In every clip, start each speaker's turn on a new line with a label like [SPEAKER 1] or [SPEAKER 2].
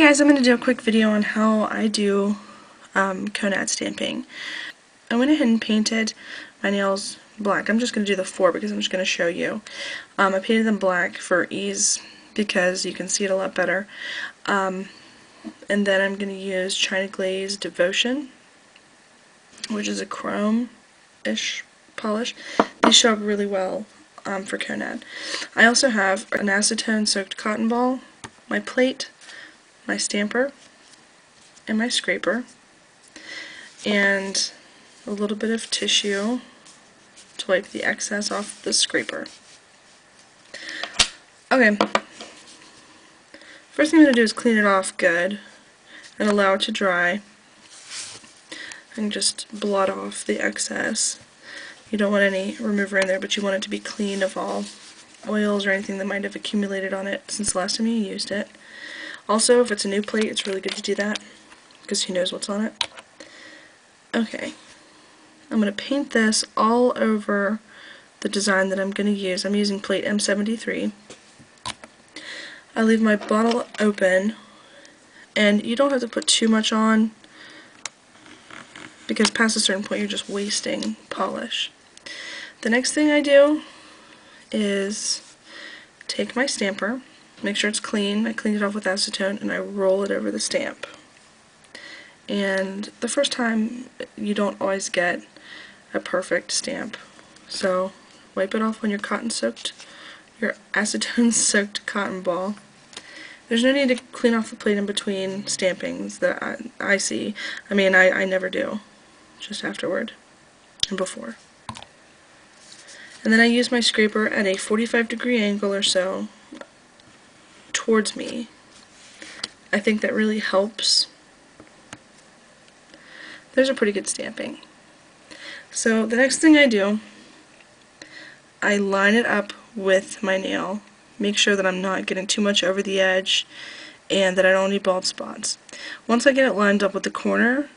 [SPEAKER 1] guys, I'm going to do a quick video on how I do Konad stamping. I went ahead and painted my nails black. I'm just going to do the 4 because I'm just going to show you. I painted them black for ease because you can see it a lot better. And then I'm going to use China Glaze Devotion, which is a chrome-ish polish. These show up really well for Konad. I also have an acetone soaked cotton ball, my plate, my stamper, and my scraper, and a little bit of tissue to wipe the excess off the scraper. Okay, first thing I'm going to do is clean it off good and allow it to dry and just blot off the excess. You don't want any remover in there, but you want it to be clean of all oils or anything that might have accumulated on it since the last time you used it. Also, if it's a new plate, it's really good to do that because who knows what's on it. Okay, I'm going to paint this all over the design that I'm going to use. I'm using plate M73. I leave my bottle open, and you don't have to put too much on because past a certain point you're just wasting polish. The next thing I do is take my stamper, make sure it's clean. I cleaned it off with acetone and I roll it over the stamp. And the first time you don't always get a perfect stamp, so wipe it off on your your acetone soaked cotton ball. There's no need to clean off the plate in between stampings that I see. I mean, I never do, just afterward and before. And then I use my scraper at a 45-degree angle or so towards me. I think that really helps. There's a pretty good stamping. So the next thing I do, I line it up with my nail. Make sure that I'm not getting too much over the edge and that I don't have any bald spots. Once I get it lined up with the corner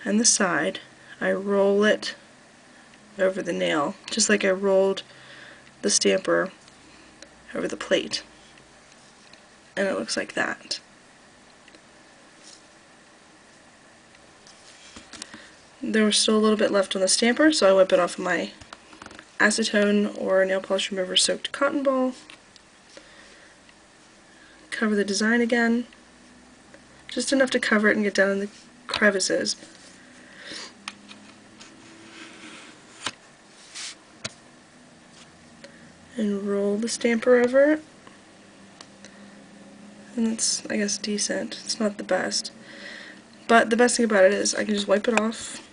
[SPEAKER 1] and the side, I roll it over the nail, just like I rolled the stamper over the plate. And it looks like that. There was still a little bit left on the stamper, so I wipe it off of my acetone or nail polish remover soaked cotton ball. Cover the design again, just enough to cover it and get down in the crevices. And roll the stamper over it. And it's, I guess, decent. It's not the best. But the best thing about it is I can just wipe it off.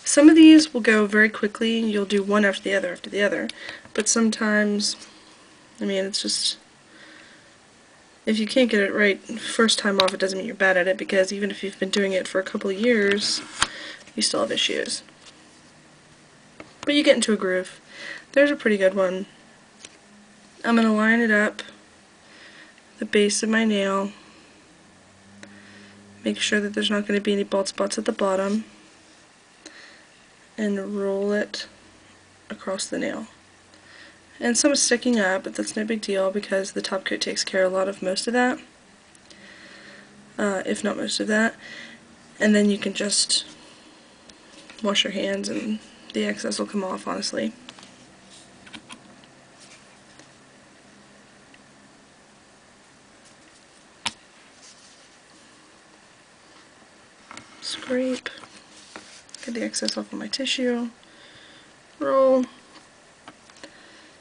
[SPEAKER 1] Some of these will go very quickly. You'll do one after the other. But sometimes, I mean, it's just, if you can't get it right first time off, it doesn't mean you're bad at it, because even if you've been doing it for a couple of years, you still have issues. But you get into a groove. There's a pretty good one. I'm going to line it up, the base of my nail, make sure that there's not going to be any bald spots at the bottom, and roll it across the nail. And some is sticking up, but that's no big deal because the top coat takes care of most of that, if not most of that. And then you can just wash your hands and the excess will come off, honestly. Scrape, get the excess off of my tissue, roll.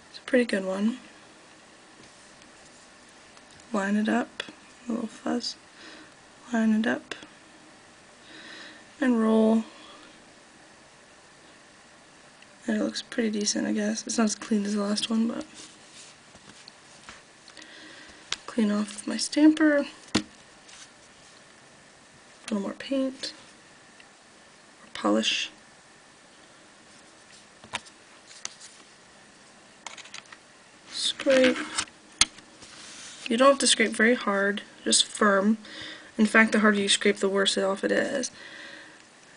[SPEAKER 1] It's a pretty good one. Line it up, a little fuzz, line it up, and roll. And it looks pretty decent, I guess. It's not as clean as the last one, but clean off my stamper, a little more paint, or polish. Scrape. You don't have to scrape very hard, just firm. In fact, the harder you scrape, the worse off it is.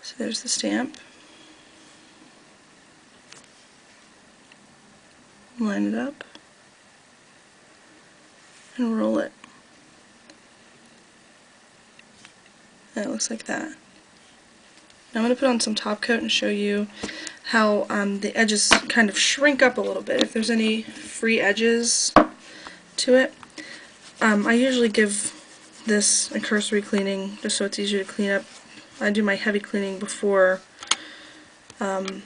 [SPEAKER 1] So there's the stamp. Line it up. and roll it. And it looks like that. Now I'm going to put on some top coat and show you how the edges kind of shrink up a little bit. If there's any free edges to it, I usually give this a cursory cleaning just so it's easier to clean up. I do my heavy cleaning before the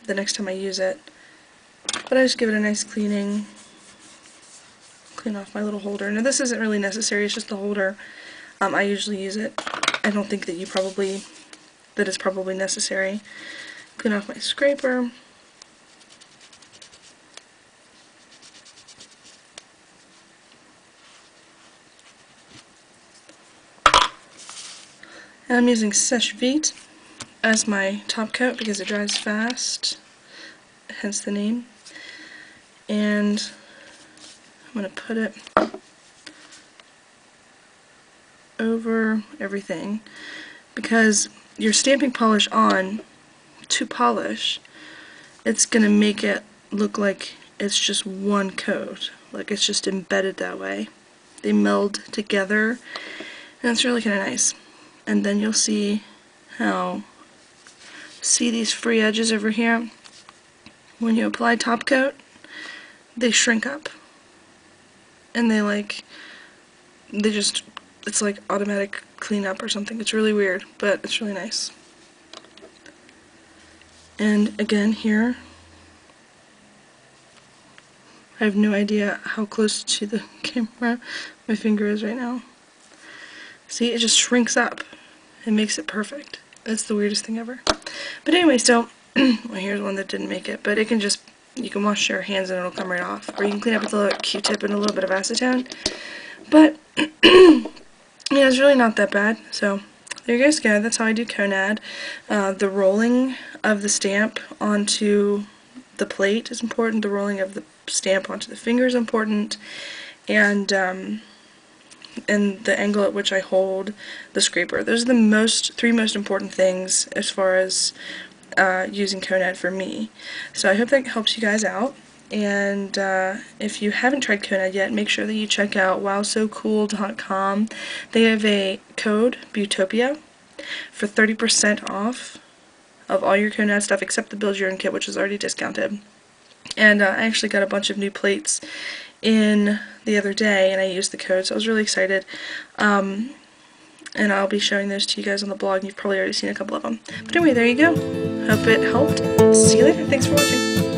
[SPEAKER 1] next time I use it. But I just give it a nice cleaning. Clean off my little holder. Now this isn't really necessary, it's just the holder. I usually use it. I don't think that that it's probably necessary. Clean off my scraper. And I'm using Sèche Vite as my top coat because it dries fast, hence the name. And I'm going to put it over everything because you're stamping polish on to polish. It's going to make it look like it's just one coat, like it's just embedded that way. They meld together and it's really kind of nice. And then you'll see these free edges over here? When you apply top coat, they shrink up. And it's like automatic cleanup or something. It's really weird, but it's really nice. And again here, I have no idea how close to the camera my finger is right now. See, it just shrinks up. It makes it perfect. It's the weirdest thing ever. But anyway, so, well, here's one that didn't make it, but it can just, you can wash your hands and it'll come right off. Or you can clean up with a little Q-tip and a little bit of acetone. But, yeah, it's really not that bad. So, there you guys go. That's how I do Konad. The rolling of the stamp onto the plate is important. The rolling of the stamp onto the finger is important. And the angle at which I hold the scraper. Those are the three most important things as far as using Konad for me. So I hope that helps you guys out. And if you haven't tried Konad yet, make sure that you check out wowsocool.com. They have a code, Butopia, for 30% off of all your Konad stuff except the Build Your Own kit, which is already discounted. And I actually got a bunch of new plates in the other day, and I used the code, so I was really excited. And I'll be showing those to you guys on the blog, and you've probably already seen a couple of them. But anyway, there you go. Hope it helped. See you later. Thanks for watching.